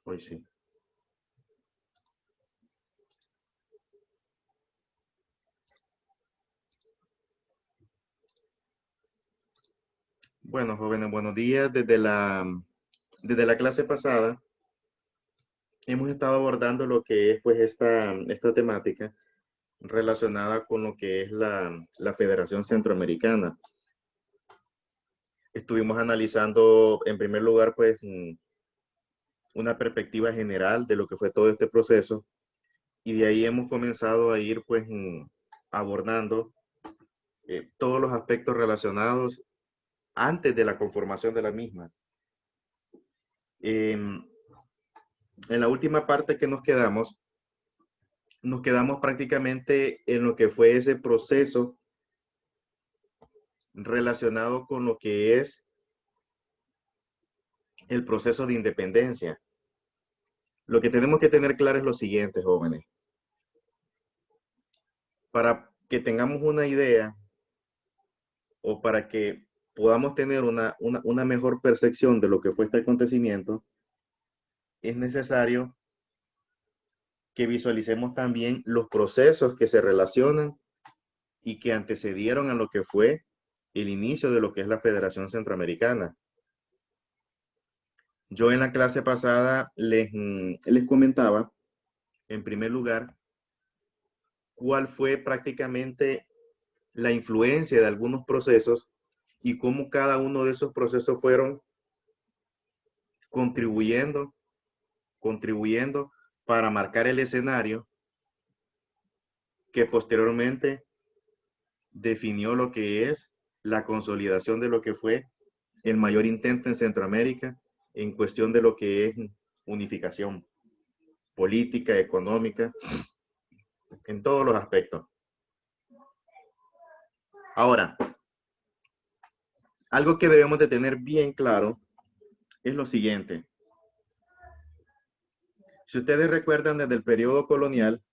Hoy sí. Bueno, jóvenes, buenos días. Desde la clase pasada hemos estado abordando lo que es pues esta temática relacionada con lo que es la Federación Centroamericana. Estuvimos analizando en primer lugar pues una perspectiva general de lo que fue todo este proceso y de ahí hemos comenzado a ir pues abordando todos los aspectos relacionados antes de la conformación de la misma. En la última parte que nos quedamos prácticamente en lo que fue ese proceso relacionado con lo que es el proceso de independencia. Lo que tenemos que tener claro es lo siguiente, jóvenes. Para que tengamos una idea o para que podamos tener una mejor percepción de lo que fue este acontecimiento, es necesario que visualicemos también los procesos que se relacionan y que antecedieron a lo que fue el inicio de lo que es la Federación Centroamericana. Yo en la clase pasada les comentaba, en primer lugar, cuál fue prácticamente la influencia de algunos procesos y cómo cada uno de esos procesos fueron contribuyendo, contribuyendo para marcar el escenario que posteriormente definió lo que es la consolidación de lo que fue el mayor intento en Centroamérica en cuestión de lo que es unificación política, económica, en todos los aspectos. Ahora, algo que debemos de tener bien claro es lo siguiente. Si ustedes recuerdan desde el periodo colonial,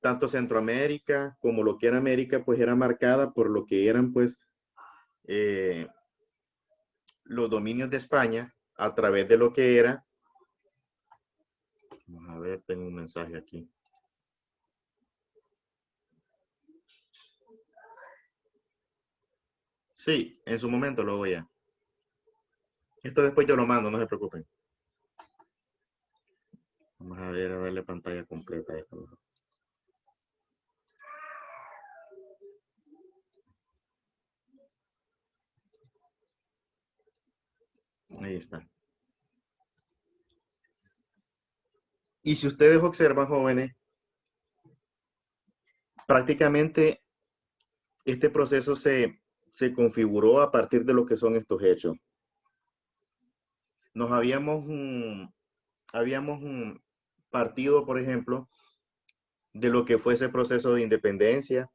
tanto Centroamérica como lo que era América, pues era marcada por lo que eran pues eh, los dominios de España a través de lo que era, vamos a ver, tengo un mensaje aquí. Sí, en su momento lo voy a. Esto después yo lo mando, no se preocupen. Vamos a ver, a darle pantalla completa a esto. Ahí está. Y si ustedes observan, jóvenes, prácticamente este proceso se configuró a partir de lo que son estos hechos. Nos habíamos partido, por ejemplo, de lo que fue ese proceso de independencia.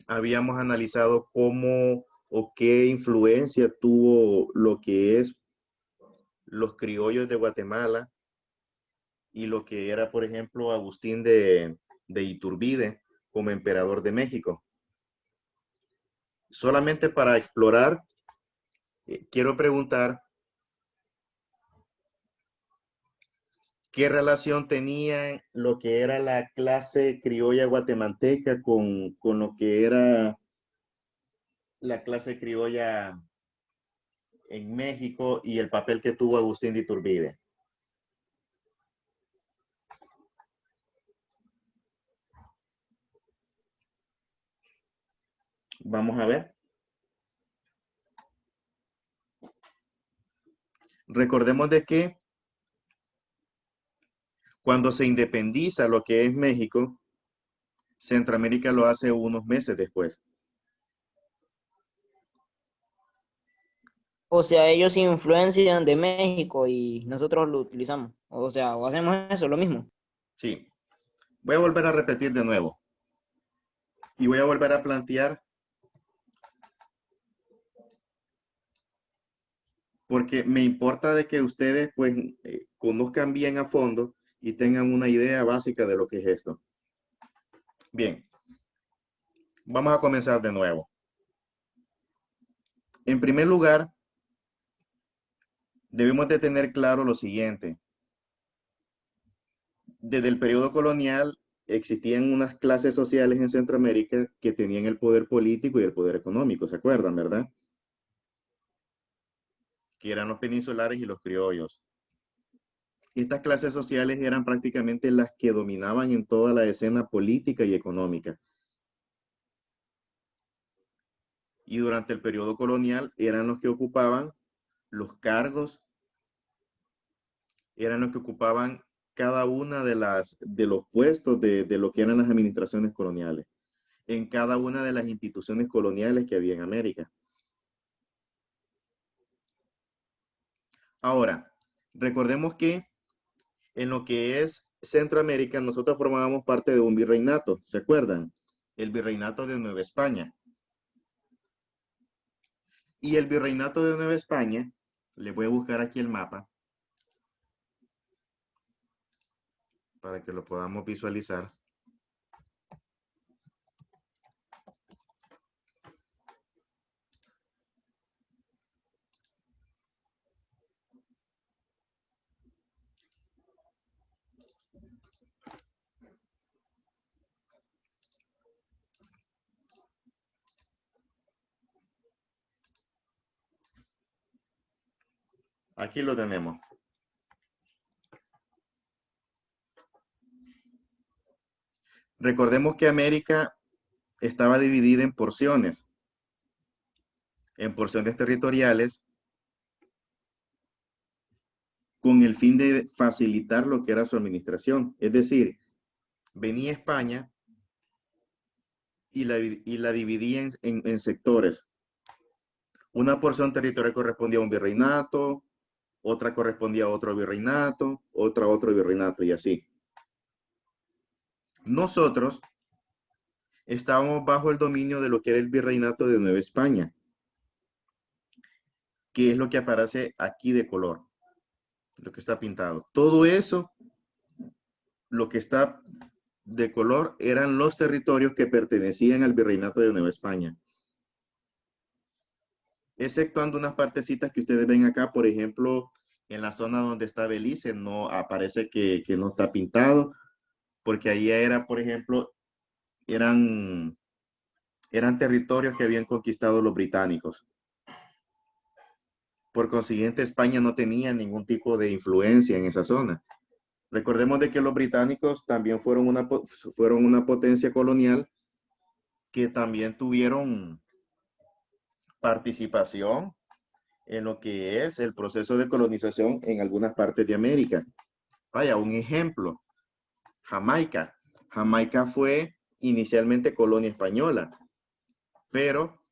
Habíamos analizado cómo o qué influencia tuvo lo que es los criollos de Guatemala y lo que era, por ejemplo, Agustín de Iturbide como emperador de México. Solamente para explorar, quiero preguntar qué relación tenía lo que era la clase criolla guatemalteca con lo que era la clase criolla en México y el papel que tuvo Agustín de Iturbide. Vamos a ver. Recordemos de que cuando se independiza lo que es México, Centroamérica lo hace unos meses después. O sea, ellos se influencian de México y nosotros lo utilizamos. O sea, o hacemos eso, lo mismo. Sí, voy a volver a repetir de nuevo y voy a volver a plantear porque me importa de que ustedes pues conozcan bien a fondo y tengan una idea básica de lo que es esto. Bien, vamos a comenzar de nuevo. En primer lugar, Debemos de tener claro lo siguiente. Desde el periodo colonial existían unas clases sociales en Centroamérica que tenían el poder político y el poder económico, ¿se acuerdan, verdad? Que eran los peninsulares y los criollos. Estas clases sociales eran prácticamente las que dominaban en toda la escena política y económica. Y durante el periodo colonial eran los que ocupaban los cargos, eran los que ocupaban cada una de los puestos de lo que eran las administraciones coloniales, en cada una de las instituciones coloniales que había en América. Ahora, recordemos que en lo que es Centroamérica, nosotros formábamos parte de un virreinato, ¿se acuerdan? El virreinato de Nueva España. Y el virreinato de Nueva España, le voy a buscar aquí el mapa para que lo podamos visualizar. Aquí lo tenemos. Recordemos que América estaba dividida en porciones territoriales, con el fin de facilitar lo que era su administración. Es decir, venía España y la dividía en sectores. Una porción territorial correspondía a un virreinato, otra correspondía a otro virreinato, otra a otro virreinato y así. Nosotros estábamos bajo el dominio de lo que era el virreinato de Nueva España, que es lo que aparece aquí de color, lo que está pintado. Todo eso, lo que está de color, eran los territorios que pertenecían al virreinato de Nueva España. Exceptuando unas partecitas que ustedes ven acá, por ejemplo, en la zona donde está Belice, no aparece que no está pintado, porque ahí era, por ejemplo, eran, eran territorios que habían conquistado los británicos. Por consiguiente, España no tenía ningún tipo de influencia en esa zona. Recordemos de que los británicos también fueron una potencia colonial que también tuvieron participación en lo que es el proceso de colonización en algunas partes de América. Vaya, un ejemplo, Jamaica. Jamaica fue inicialmente colonia española, pero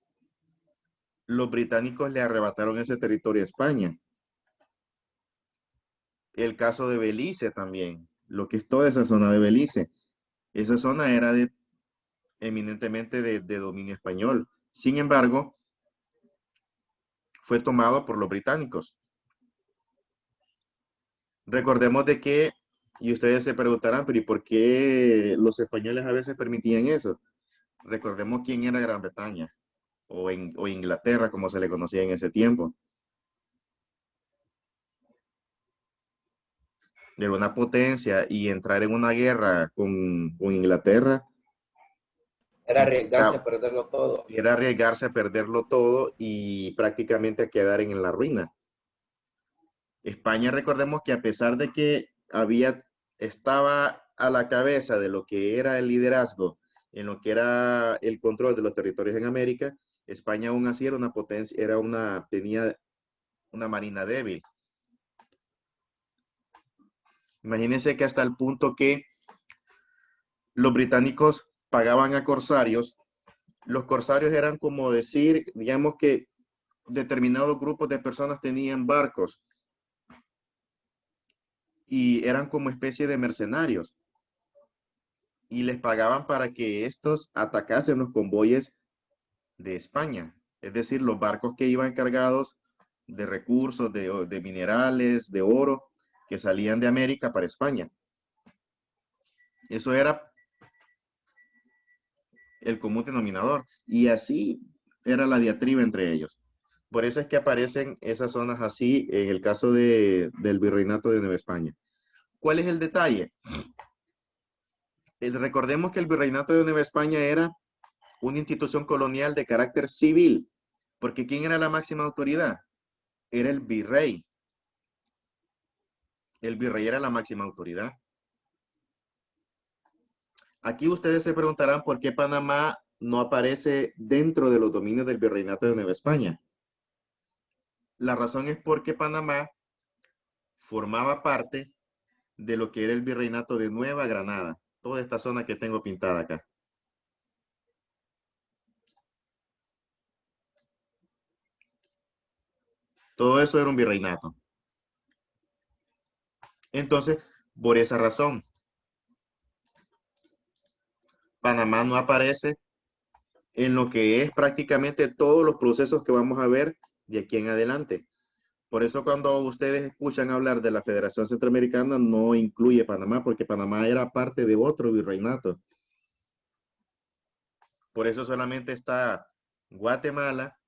los británicos le arrebataron ese territorio a España. El caso de Belice también, lo que es toda esa zona de Belice. Esa zona era eminentemente de dominio español. Sin embargo, fue tomado por los británicos. Recordemos de que, y ustedes se preguntarán, pero ¿y por qué los españoles a veces permitían eso? Recordemos quién era Gran Bretaña o Inglaterra, como se le conocía en ese tiempo. Era una potencia y entrar en una guerra con Inglaterra Era arriesgarse a perderlo todo. era arriesgarse a perderlo todo y prácticamente a quedar en la ruina. España, recordemos que a pesar de que estaba a la cabeza de lo que era el liderazgo, en lo que era el control de los territorios en América, España aún así era una potencia, tenía una marina débil. Imagínense que hasta el punto que los británicos pagaban a corsarios. Los corsarios eran como decir, digamos que determinados grupos de personas tenían barcos y eran como especie de mercenarios y les pagaban para que estos atacasen los convoyes de España, es decir, los barcos que iban cargados de recursos, de minerales, de oro, que salían de América para España. Eso era el común denominador y así era la diatriba entre ellos. Por eso es que aparecen esas zonas así en el caso del Virreinato de Nueva España. ¿Cuál es el detalle? Recordemos que el Virreinato de Nueva España era una institución colonial de carácter civil, porque ¿quién era la máxima autoridad? Era el virrey. El virrey era la máxima autoridad. Aquí ustedes se preguntarán por qué Panamá no aparece dentro de los dominios del Virreinato de Nueva España. La razón es porque Panamá formaba parte de lo que era el Virreinato de Nueva Granada, toda esta zona que tengo pintada acá. Todo eso era un virreinato. Entonces, por esa razón, Panamá no aparece en lo que es prácticamente todos los procesos que vamos a ver de aquí en adelante. Por eso cuando ustedes escuchan hablar de la Federación Centroamericana, no incluye Panamá, porque Panamá era parte de otro virreinato. Por eso solamente está Guatemala,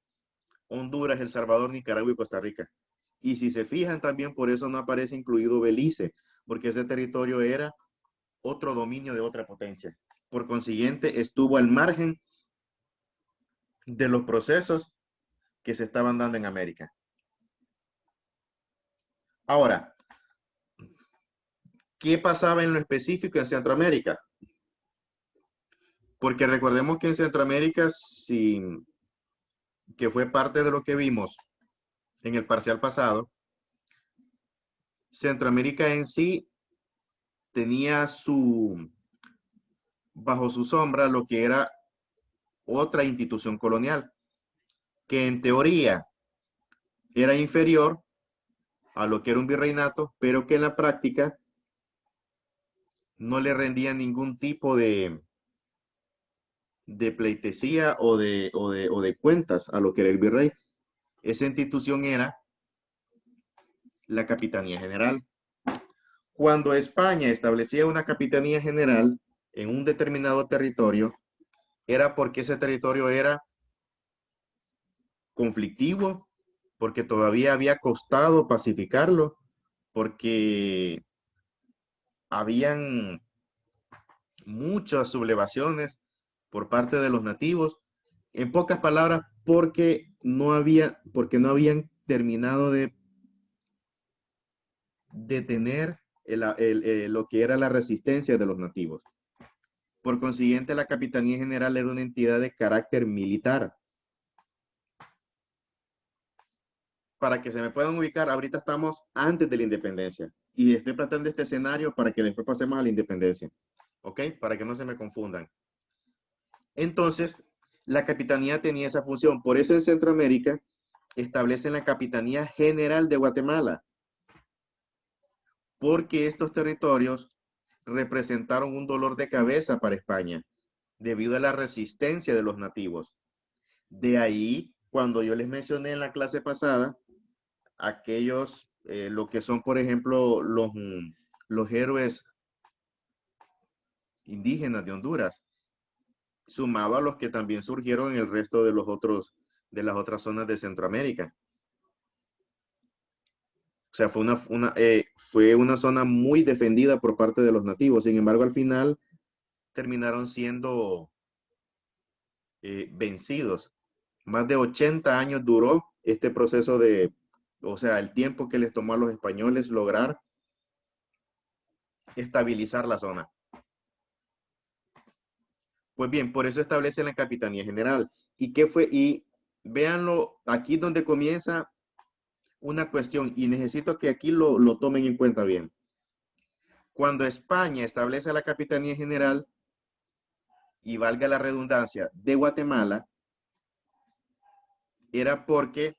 Honduras, El Salvador, Nicaragua y Costa Rica. Y si se fijan también, por eso no aparece incluido Belice, porque ese territorio era otro dominio de otra potencia. Por consiguiente, estuvo al margen de los procesos que se estaban dando en América. Ahora, ¿qué pasaba en lo específico en Centroamérica? Porque recordemos que en Centroamérica, que fue parte de lo que vimos en el parcial pasado, Centroamérica en sí tenía bajo su sombra lo que era otra institución colonial, que en teoría era inferior a lo que era un virreinato, pero que en la práctica no le rendía ningún tipo de pleitesía o de cuentas a lo que era el virrey. Esa institución era la Capitanía General. Cuando España establecía una Capitanía General en un determinado territorio, era porque ese territorio era conflictivo, porque todavía había costado pacificarlo, porque habían muchas sublevaciones por parte de los nativos. En pocas palabras, porque no habían terminado de tener lo que era la resistencia de los nativos. Por consiguiente, la Capitanía General era una entidad de carácter militar. Para que se me puedan ubicar, ahorita estamos antes de la independencia. Y estoy planteando este escenario para que después pasemos a la independencia. ¿Ok? Para que no se me confundan. Entonces, la capitanía tenía esa función. Por eso en Centroamérica establecen la Capitanía General de Guatemala. Porque estos territorios representaron un dolor de cabeza para España debido a la resistencia de los nativos. De ahí, cuando yo les mencioné en la clase pasada, aquellos, lo que son, por ejemplo, los héroes indígenas de Honduras, sumado a los que también surgieron en el resto de las otras zonas de Centroamérica. O sea, fue una zona muy defendida por parte de los nativos. Sin embargo, al final terminaron siendo vencidos. Más de 80 años duró este proceso o sea, el tiempo que les tomó a los españoles lograr estabilizar la zona. Pues bien, por eso establecen la Capitanía General. ¿Y qué fue? Y véanlo, aquí donde comienza una cuestión, y necesito que aquí lo tomen en cuenta bien. Cuando España establece la Capitanía General, y valga la redundancia, de Guatemala, era porque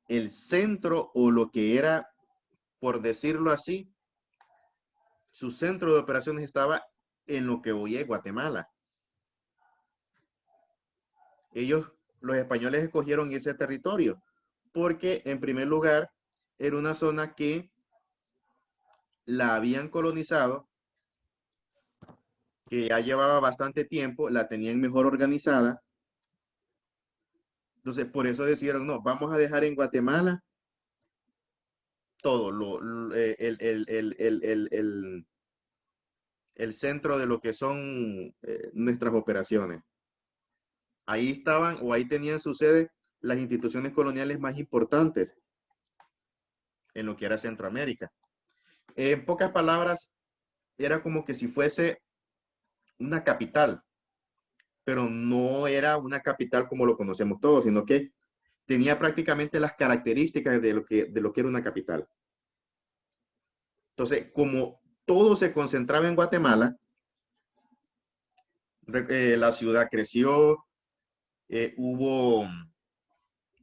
el centro o lo que era, por decirlo así, su centro de operaciones estaba en lo que hoy es Guatemala. Los españoles escogieron ese territorio porque, en primer lugar, era una zona que la habían colonizado, que ya llevaba bastante tiempo, la tenían mejor organizada Entonces, por eso decidieron, no, vamos a dejar en Guatemala todo, el centro de lo que son nuestras operaciones. Ahí estaban o ahí tenían su sede las instituciones coloniales más importantes en lo que era Centroamérica. En pocas palabras, era como que si fuese una capital, pero no era una capital como lo conocemos todos, sino que tenía prácticamente las características de lo que era una capital. Entonces, como todo se concentraba en Guatemala, la ciudad creció, hubo,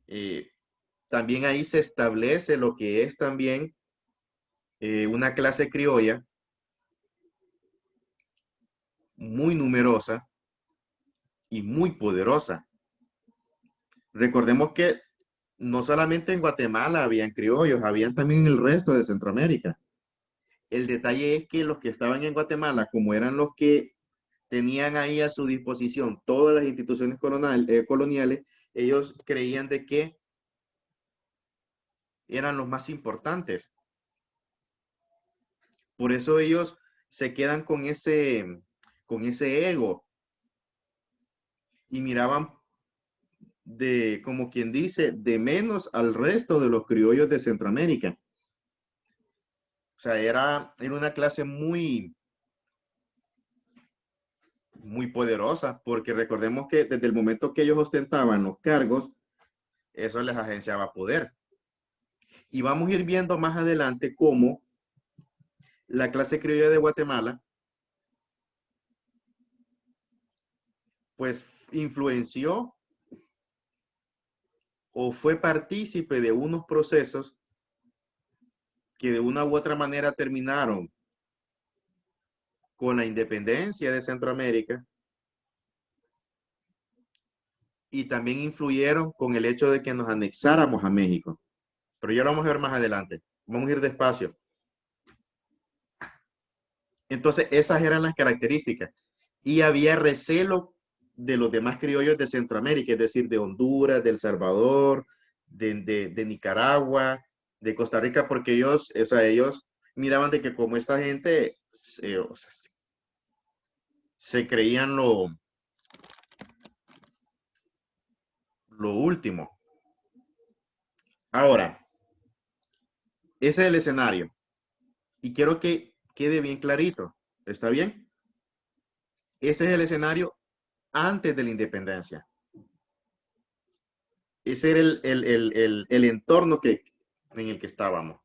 eh, también ahí se establece lo que es también una clase criolla muy numerosa y muy poderosa. Recordemos que no solamente en Guatemala habían criollos, habían también en el resto de Centroamérica. El detalle es que los que estaban en Guatemala, como eran los que tenían ahí a su disposición todas las instituciones coloniales, ellos creían de que eran los más importantes. Por eso ellos se quedan con ese ego y miraban de, como quien dice, de menos al resto de los criollos de Centroamérica. O sea, era una clase muy poderosa, porque recordemos que desde el momento que ellos ostentaban los cargos, eso les agenciaba poder. Y vamos a ir viendo más adelante cómo la clase criolla de Guatemala, pues influenció o fue partícipe de unos procesos que de una u otra manera terminaron con la independencia de Centroamérica y también influyeron con el hecho de que nos anexáramos a México. Pero ya lo vamos a ver más adelante. Vamos a ir despacio. Entonces, esas eran las características. Y había recelo de los demás criollos de Centroamérica, es decir, de Honduras, de El Salvador, de Nicaragua, de Costa Rica, porque ellos, o sea, ellos miraban de que como esta gente o sea, se creían lo último. Ahora, ese es el escenario. Y quiero que quede bien clarito. ¿Está bien? Ese es el escenario antes de la independencia. Ese era el entorno en el que estábamos.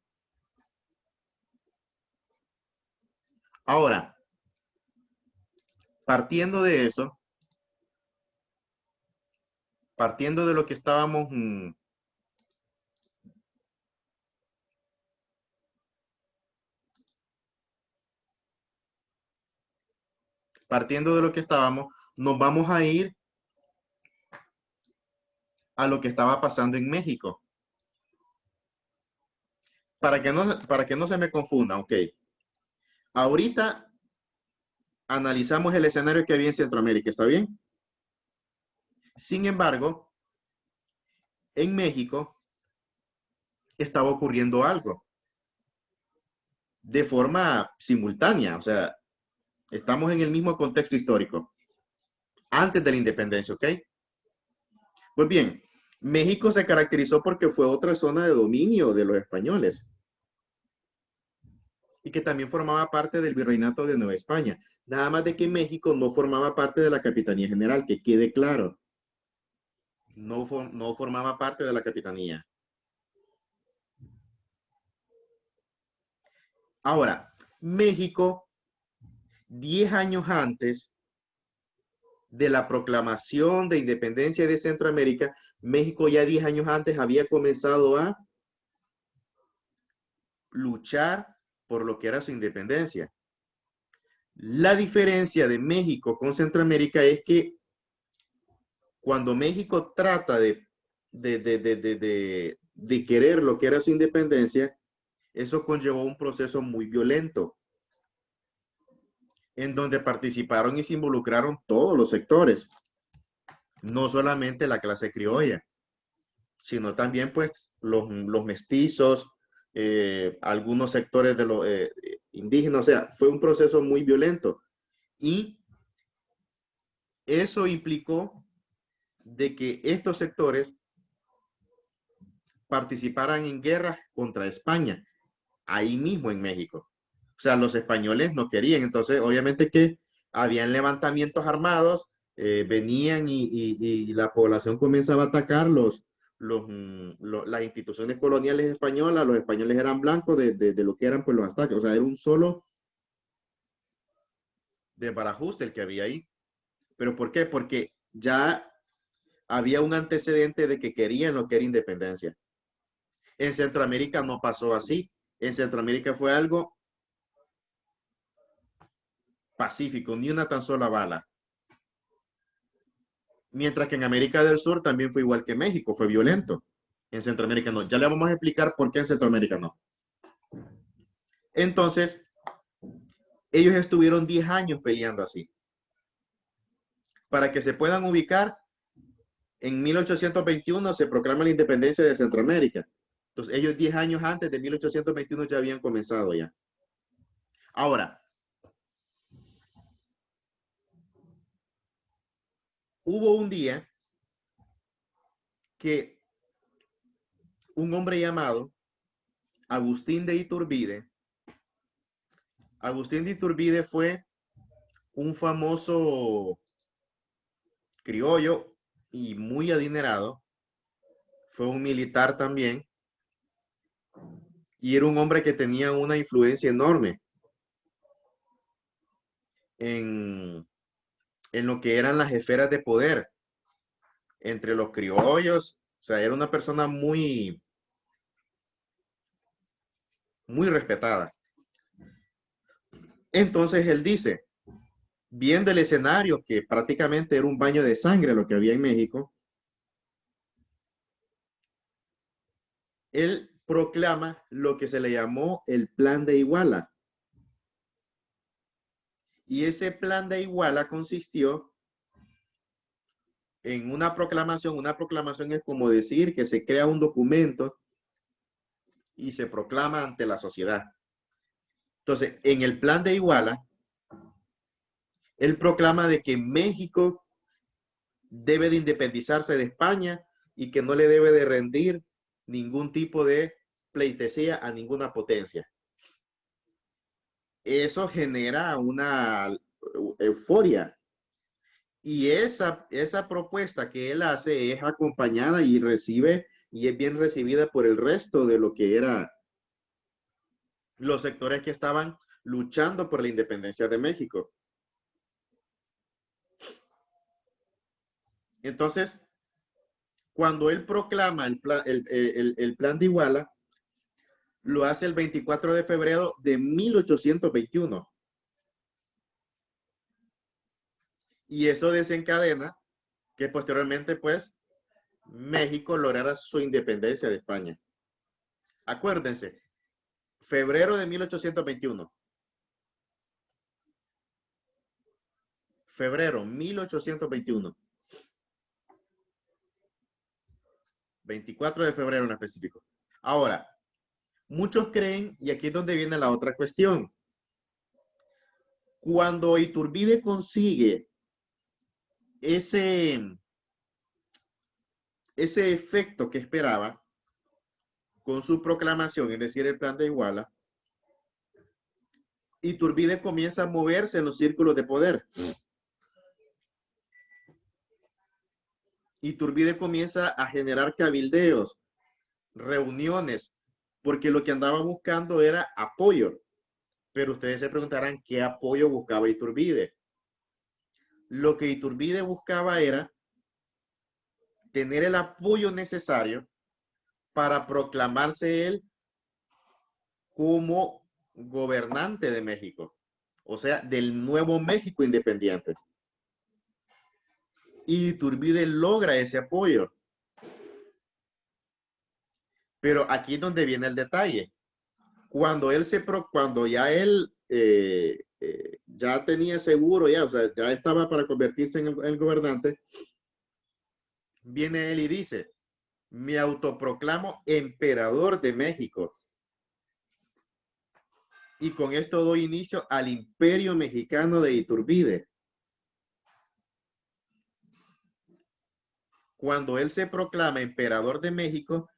Ahora, partiendo de eso, partiendo de lo que estábamos, partiendo de lo que estábamos, nos vamos a ir a lo que estaba pasando en México. Para que no se me confunda, ok. Ahorita analizamos el escenario que había en Centroamérica, ¿está bien? Sin embargo, en México estaba ocurriendo algo de forma simultánea, o sea, estamos en el mismo contexto histórico, antes de la independencia, ¿ok? Pues bien, México se caracterizó porque fue otra zona de dominio de los españoles y que también formaba parte del virreinato de Nueva España. Nada más de que México no formaba parte de la Capitanía General, que quede claro. No formaba parte de la Capitanía. Ahora, México, 10 años antes de la proclamación de independencia de Centroamérica, México ya 10 años antes había comenzado a luchar por lo que era su independencia. La diferencia de México con Centroamérica es que cuando México trata de querer lo que era su independencia, eso conllevó un proceso muy violento, en donde participaron y se involucraron todos los sectores, no solamente la clase criolla. sino también pues los mestizos, algunos sectores de los indígenas, o sea, fue un proceso muy violento. Y eso implicó de que estos sectores participaran en guerras contra España, ahí mismo en México. O sea, los españoles no querían, entonces obviamente que habían levantamientos armados, venían y la población comenzaba a atacar las instituciones coloniales españolas, los españoles eran blancos de lo que eran pues los ataques, o sea, era un solo desbarajuste el que había ahí. ¿Pero por qué? Porque ya había un antecedente de que querían lo que era independencia. En Centroamérica no pasó así. En Centroamérica fue algo pacífico, ni una tan sola bala. Mientras que en América del Sur también fue igual que México, fue violento. En Centroamérica no. Ya le vamos a explicar por qué en Centroamérica no. Entonces, ellos estuvieron 10 años peleando así. Para que se puedan ubicar, en 1821 se proclama la independencia de Centroamérica. Entonces, ellos 10 años antes de 1821 ya habían comenzado ya. Ahora, hubo un día que un hombre llamado Agustín de Iturbide fue un famoso criollo y muy adinerado, fue un militar también, y era un hombre que tenía una influencia enorme en, en lo que eran las esferas de poder entre los criollos. O sea, era una persona muy, muy respetada. Entonces él dice, viendo el escenario, que prácticamente era un baño de sangre lo que había en México, él proclama lo que se le llamó el Plan de Iguala. Y ese Plan de Iguala consistió en una proclamación. Una proclamación es como decir que se crea un documento y se proclama ante la sociedad. Entonces, en el Plan de Iguala, él proclama de que México debe de independizarse de España y que no le debe de rendir ningún tipo de pleitesía a ninguna potencia. Eso genera una euforia. Y esa propuesta que él hace es acompañada y recibe y es bien recibida por el resto de lo que eran los sectores que estaban luchando por la independencia de México. Entonces, cuando él proclama el plan de Iguala, lo hace el 24 de febrero de 1821. Y eso desencadena que posteriormente, pues, México lograra su independencia de España. Acuérdense, febrero de 1821. Febrero 1821. 24 de febrero en específico. Ahora, muchos creen, y aquí es donde viene la otra cuestión, cuando Iturbide consigue ese efecto que esperaba con su proclamación, es decir, el plan de Iguala, Iturbide comienza a moverse en los círculos de poder. Iturbide comienza a generar cabildeos, reuniones, porque lo que andaba buscando era apoyo. Pero ustedes se preguntarán qué apoyo buscaba Iturbide. Lo que Iturbide buscaba era tener el apoyo necesario para proclamarse él como gobernante de México, o sea, del nuevo México independiente. Y Iturbide logra ese apoyo. Pero aquí es donde viene el detalle. Cuando ya él ya tenía seguro, ya, o sea, ya estaba para convertirse en el gobernante, viene él y dice, Me autoproclamo emperador de México. Y con esto doy inicio al imperio mexicano de Iturbide. Cuando él se proclama emperador de México,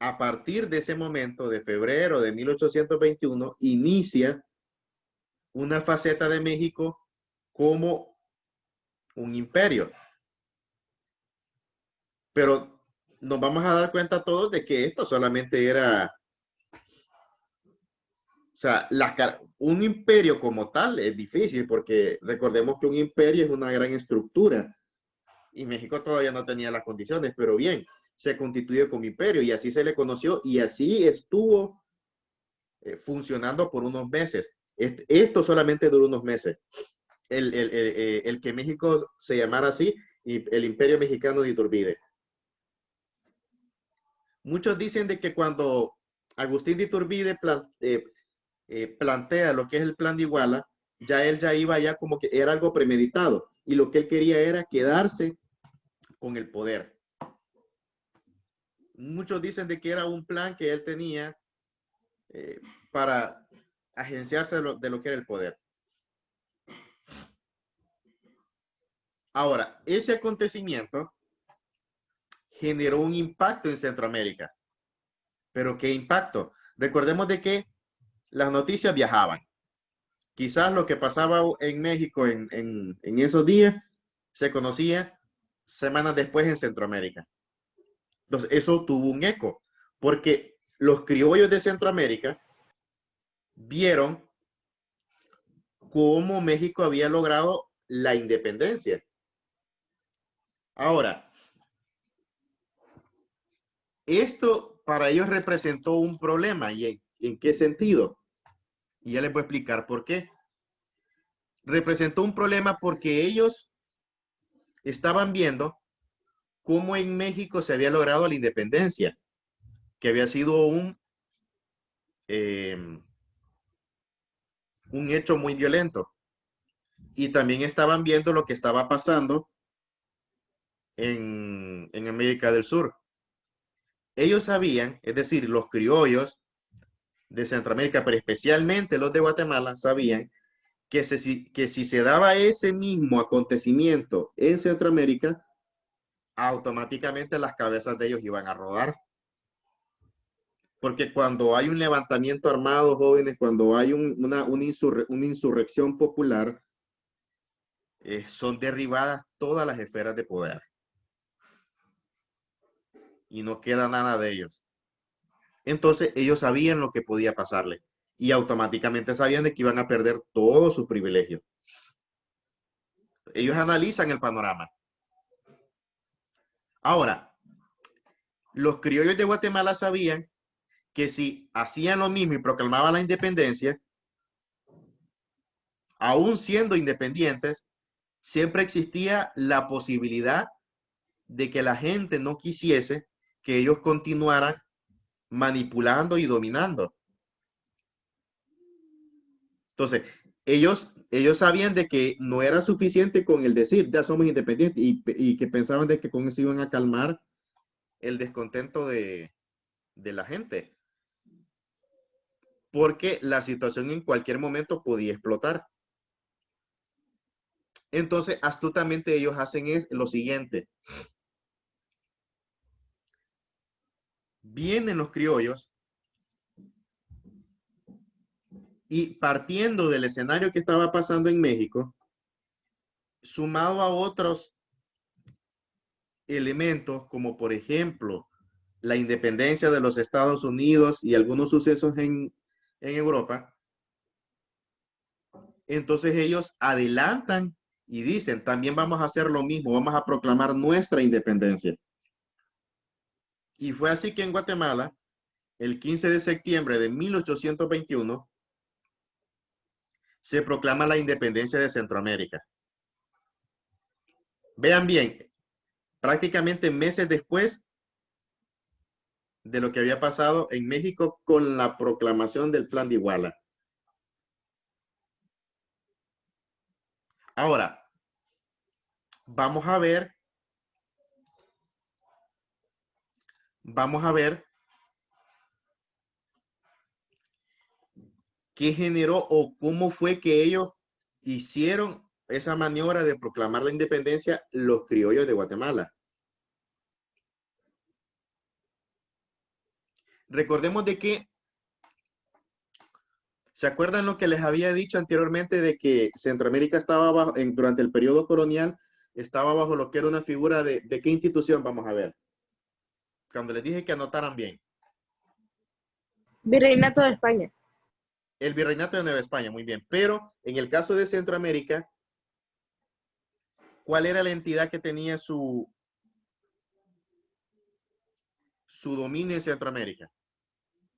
a partir de ese momento, de febrero de 1821, inicia una faceta de México como un imperio. Pero nos vamos a dar cuenta todos de que esto solamente era, o sea, un imperio como tal es difícil porque recordemos que un imperio es una gran estructura y México todavía no tenía las condiciones, pero bien, se constituye como imperio y así se le conoció y así estuvo funcionando por unos meses. Esto solamente duró unos meses. El que México se llamara así, y el Imperio Mexicano de Iturbide. Muchos dicen de que cuando Agustín de Iturbide plantea lo que es el plan de Iguala, ya él ya iba ya como que era algo premeditado y lo que él quería era quedarse con el poder. Muchos dicen de que era un plan que él tenía para agenciarse de lo que era el poder. Ahora, ese acontecimiento generó un impacto en Centroamérica. ¿Pero qué impacto? Recordemos de que las noticias viajaban. Quizás lo que pasaba en México en esos días se conocía semanas después en Centroamérica. Entonces, eso tuvo un eco, porque los criollos de Centroamérica vieron cómo México había logrado la independencia. Ahora, esto para ellos representó un problema. ¿Y en qué sentido? Y ya les voy a explicar por qué. Representó un problema porque ellos estaban viendo cómo en México se había logrado la independencia, que había sido eh, un hecho muy violento. Y también estaban viendo lo que estaba pasando en América del Sur. Ellos sabían, es decir, los criollos de Centroamérica, pero especialmente los de Guatemala, sabían que si se daba ese mismo acontecimiento en Centroamérica, automáticamente las cabezas de ellos iban a rodar. Porque cuando hay un levantamiento armado, jóvenes, cuando hay una insurrección popular, son derribadas todas las esferas de poder y no queda nada de ellos. Entonces ellos sabían lo que podía pasarle y automáticamente sabían de que iban a perder todos sus privilegios. Ellos analizan el panorama. Ahora, los criollos de Guatemala sabían que si hacían lo mismo y proclamaban la independencia, aún siendo independientes, siempre existía la posibilidad de que la gente no quisiese que ellos continuaran manipulando y dominando. Entonces, ellos sabían de que no era suficiente con el decir, ya somos independientes, y que pensaban de que con eso iban a calmar el descontento de la gente, porque la situación en cualquier momento podía explotar. Entonces, astutamente ellos hacen lo siguiente. Vienen los criollos y partiendo del escenario que estaba pasando en México, sumado a otros elementos como por ejemplo la independencia de los Estados Unidos y algunos sucesos en Europa, entonces ellos adelantan y dicen, también vamos a hacer lo mismo, vamos a proclamar nuestra independencia. Y fue así que en Guatemala, el 15 de septiembre de 1821, se proclama la independencia de Centroamérica. Vean bien, prácticamente meses después de lo que había pasado en México con la proclamación del Plan de Iguala. Ahora, vamos a ver vamos a ver qué generó o cómo fue que ellos hicieron esa maniobra de proclamar la independencia los criollos de Guatemala. Recordemos de que, ¿se acuerdan lo que les había dicho anteriormente de que Centroamérica estaba bajo, durante el periodo colonial, estaba bajo lo que era una figura de qué institución? Vamos a ver. Cuando les dije que anotaran bien. Virreinato de España. El Virreinato de Nueva España, muy bien. Pero en el caso de Centroamérica, ¿cuál era la entidad que tenía su dominio en Centroamérica?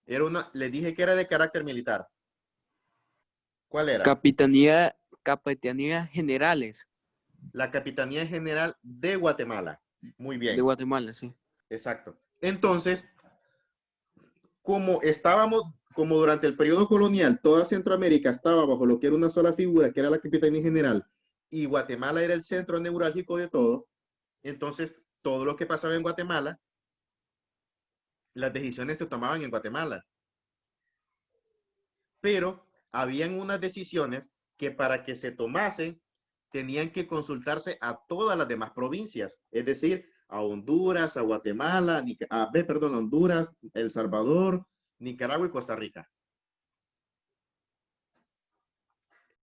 Era les dije que era de carácter militar. ¿Cuál era? Capitanía Generales La Capitanía General de Guatemala. Muy bien. de Guatemala, sí. Exacto. Entonces, como durante el periodo colonial, toda Centroamérica estaba bajo lo que era una sola figura, que era la Capitanía General, y Guatemala era el centro neurálgico de todo, entonces todo lo que pasaba en Guatemala, las decisiones se tomaban en Guatemala. Pero habían unas decisiones que para que se tomasen, tenían que consultarse a todas las demás provincias, es decir, a Honduras, a Guatemala, Honduras, El Salvador, Nicaragua y Costa Rica.